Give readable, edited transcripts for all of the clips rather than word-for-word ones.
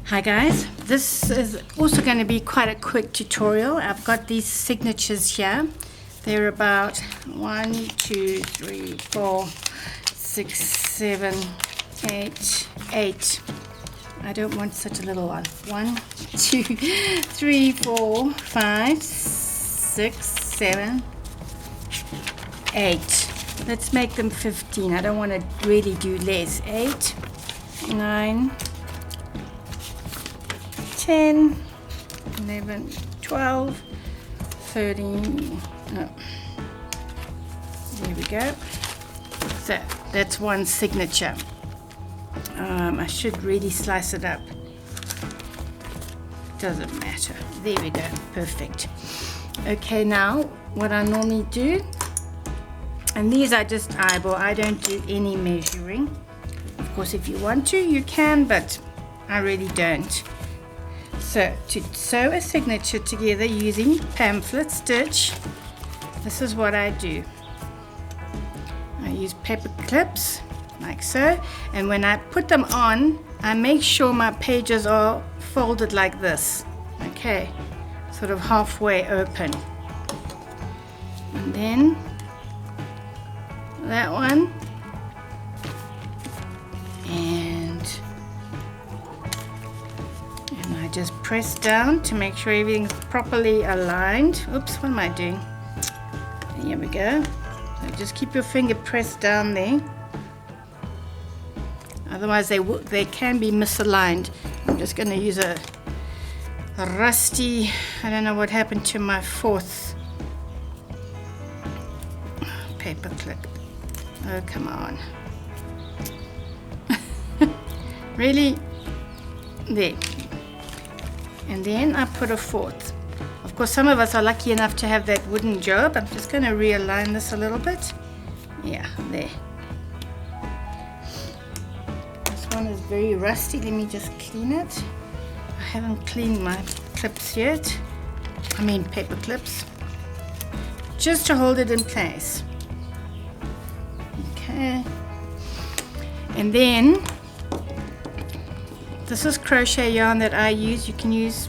Hi guys, this is also going to be quite a quick tutorial. I've got these signatures here. They're about 1, 2, 3, 4, 6, 7, 8, 8. I don't want such a little one. 1, 2, 3, 4, 5, 6, 7, 8. Let's make them 15. I don't want to really do less. 8, 9, 10, 11, 12, 13, no. There we go. So that's one signature. I should really slice it up. Doesn't matter. There we go. Perfect. Okay, now what I normally do, and these I just eyeball. I don't do any measuring. Of course, if you want to, you can, but I really don't. So to sew a signature together using pamphlet stitch, this is what I do. I use paper clips like so, and when I put them on, I make sure my pages are folded like this, okay, sort of halfway open. And then that one, and I just press down to make sure everything's properly aligned. Oops, what am I doing? Here we go. So just keep your finger pressed down there. Otherwise they can be misaligned. I'm just going to use a rusty, I don't know what happened to my fourth paper clip. Oh, come on. Really? There. And then I put a fourth. Of course, some of us are lucky enough to have that wooden job. I'm just going to realign this a little bit. Yeah, there. This one is very rusty. Let me just clean it. I haven't cleaned my clips yet. I mean paper clips. Just to hold it in place. Okay. And then this is crochet yarn that I use. You can use,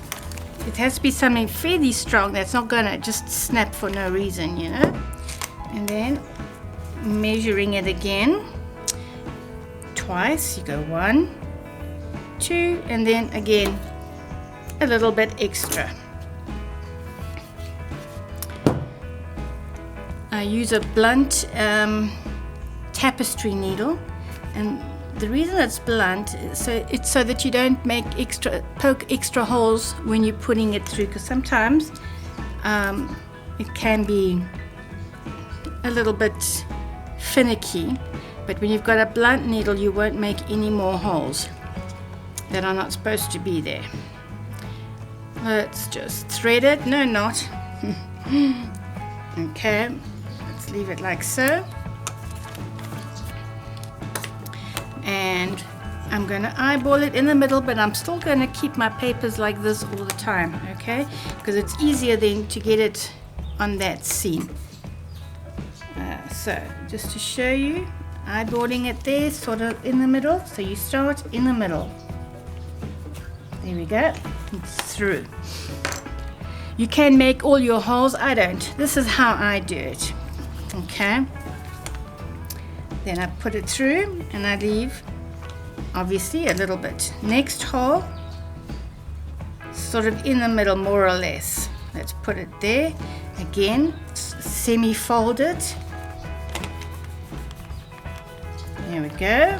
it has to be something fairly strong that's not gonna just snap for no reason, you know. And then measuring it again twice. You go 1, 2, and then again a little bit extra. I use a blunt tapestry needle, and the reason it's blunt is it's so that you don't poke extra holes when you're putting it through, because sometimes it can be a little bit finicky, but when you've got a blunt needle you won't make any more holes that are not supposed to be there. Let's just thread it. No, not. Okay, let's leave it like so. And I'm going to eyeball it in the middle, but I'm still going to keep my papers like this all the time, okay? Because it's easier then to get it on that seam. So just to show you, eyeballing it there, sort of in the middle. So you start in the middle. There we go. It's through. You can make all your holes. I don't. This is how I do it, okay? Then I put it through and I leave obviously a little bit. Next hole, sort of in the middle more or less. Let's put it there. Again, semi-folded. There we go.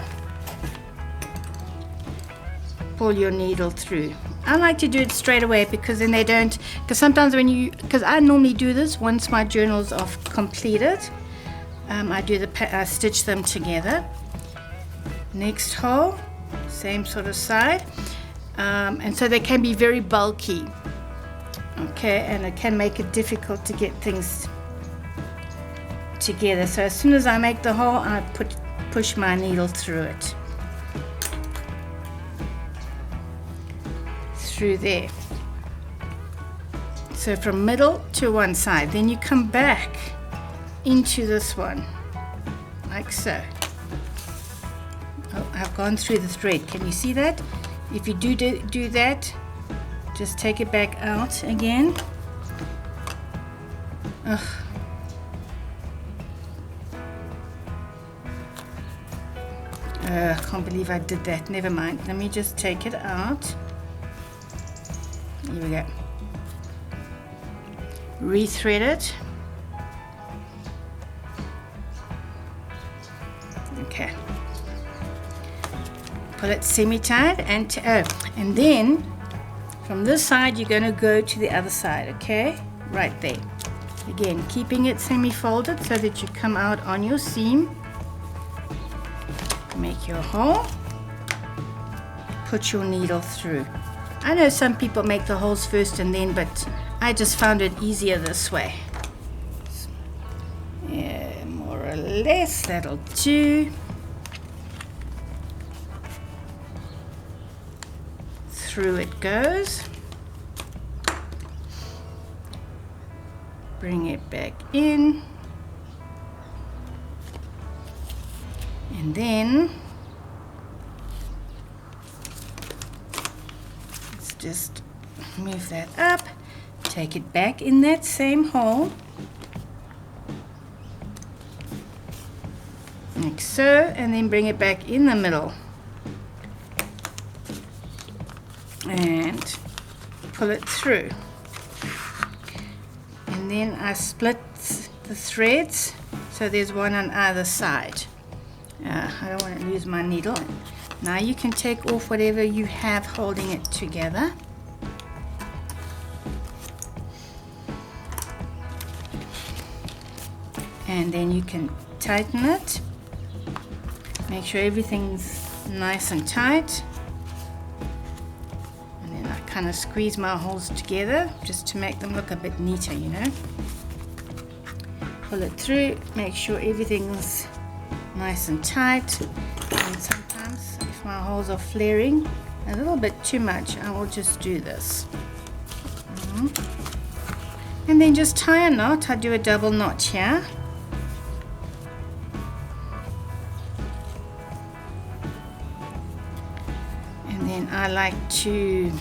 Pull your needle through. I like to do it straight away because then they don't, because sometimes because I normally do this once my journals are completed. I stitch them together. Next hole, same sort of side, and so they can be very bulky, okay, and it can make it difficult to get things together. So as soon as I make the hole, I push my needle through it, through there. So from middle to one side, then you come back into this one like so. Oh, I've gone through the thread. Can you see that? If you do that, just take it back out again. Ugh. I can't believe I did that. Never mind. Let me just take it out. Here we go. Rethread it. Okay. Pull it semi-tight and then from this side you're going to go to the other side, okay? Right there. Again, keeping it semi-folded so that you come out on your seam. Make your hole. Put your needle through. I know some people make the holes first and then, but I just found it easier this way. Yeah, more or less, that'll do. Through it goes. Bring it back in. And then let's just move that up, take it back in that same hole, like so, and then bring it back in the middle. And pull it through. And then I split the threads so there's one on either side. I don't want to lose my needle. Now you can take off whatever you have holding it together. And then you can tighten it. Make sure everything's nice and tight. Kind of squeeze my holes together just to make them look a bit neater, you know. Pull it through, make sure everything's nice and tight. And sometimes if my holes are flaring a little bit too much, I will just do this. And then just tie a knot. I do a double knot here. And then I like to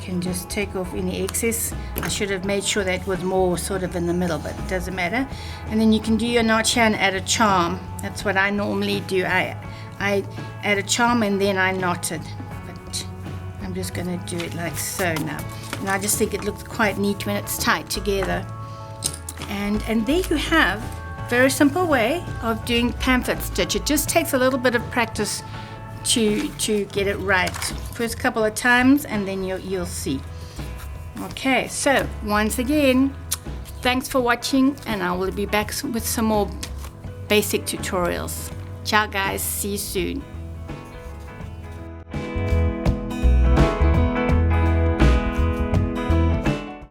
can just take off any excess. I should have made sure that was more sort of in the middle, but it doesn't matter. And then you can do your notch here and add a charm. That's what I normally do. I add a charm and then I knot it. But I'm just going to do it like so now. And I just think it looks quite neat when it's tied together. And there you have a very simple way of doing pamphlet stitch. It just takes a little bit of practice to get it right. First couple of times and then you'll see. Okay, so once again, thanks for watching and I will be back with some more basic tutorials. Ciao guys, see you soon.